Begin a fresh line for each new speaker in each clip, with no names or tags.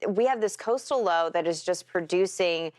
we have this coastal low that is just producing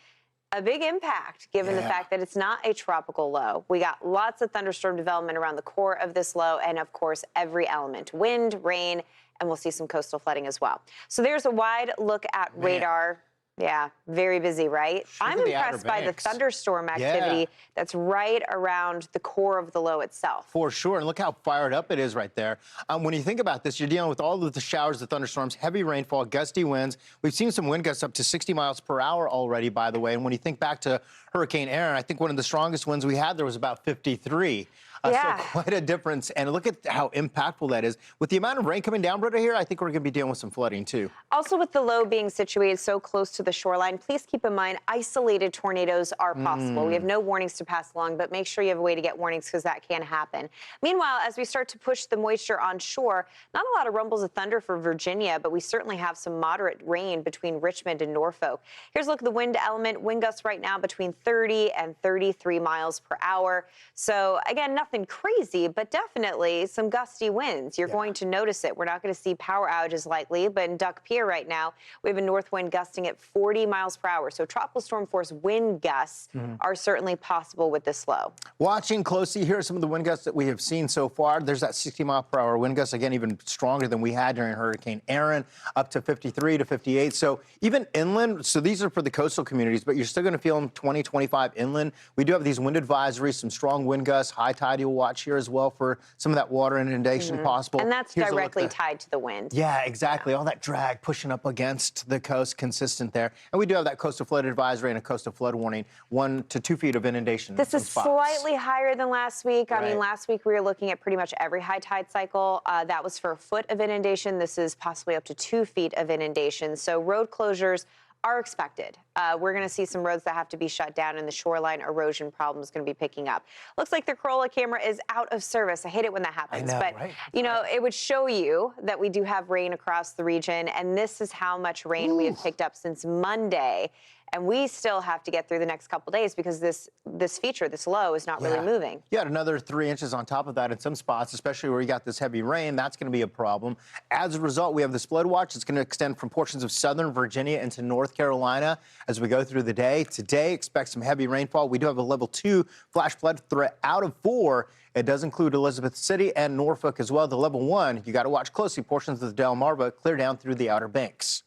a big impact given the fact that it's not a tropical low. We got lots of thunderstorm development around the core of this low and, of course, every element, wind, rain, and we'll see some coastal flooding as well. So there's a wide look at radar. Yeah, very busy, right? I'm impressed by the thunderstorm activity that's right around the core of the low itself.
For sure, and look how fired up it is right there. When you think about this, you're dealing with all of the showers, the thunderstorms, heavy rainfall, gusty winds. We've seen some wind gusts up to 60 miles per hour already, by the way. And when you think back to Hurricane Aaron, I think one of the strongest winds we had there was about 53. So quite a difference. And look at how impactful that is. With the amount of rain coming down, Britta, here, I think we're going to be dealing with some flooding, too.
Also, with the low being situated so close to the shoreline, please keep in mind isolated tornadoes are possible. We have no warnings to pass along, but make sure you have a way to get warnings because that can happen. Meanwhile, as we start to push the moisture on shore, not a lot of rumbles of thunder for Virginia, but we certainly have some moderate rain between Richmond and Norfolk. Here's a look at the wind element. Wind gusts right now between 30 and 33 miles per hour. So, again, nothing crazy, but definitely some gusty winds. You're going to notice it. We're not going to see power outages likely, but in Duck Pier right now, we have a north wind gusting at 40 miles per hour. So tropical storm force wind gusts are certainly possible with this low.
Watching closely, here are some of the wind gusts that we have seen so far. There's that 60 mile per hour wind gust, again, even stronger than we had during Hurricane Aaron, up to 53 to 58. So even inland, so these are for the coastal communities, but you're still going to feel them 20, 25 inland. We do have these wind advisories, some strong wind gusts, high tide you'll watch here as well for some of that water inundation possible.
And that's directly tied to the wind.
Yeah, exactly. All that drag pushing up against the coast, consistent there. And we do have that coastal flood advisory and a coastal flood warning, 1 to 2 feet of inundation.
This is slightly higher than last week. I mean, last week we were looking at pretty much every high tide cycle. That was for a foot of inundation. This is possibly up to 2 feet of inundation. So road closures are expected. We're going to see some roads that have to be shut down, and the shoreline erosion problem is going to be picking up. Looks like the Corolla camera is out of service. I hate it when that happens. But, you know, it would show you that we do have rain across the region, and this is how much rain we have picked up since Monday. And we still have to get through the next couple days because this feature, this low, is not really moving.
You had another 3 inches on top of that in some spots, especially where you got this heavy rain. That's going to be a problem. As a result, we have this flood watch. It's going to extend from portions of southern Virginia into North Carolina as we go through the day. Today, expect some heavy rainfall. We do have a level 2 flash flood threat out of 4. It does include Elizabeth City and Norfolk as well. The level 1, you got to watch closely. Portions of the Delmarva clear down through the Outer Banks.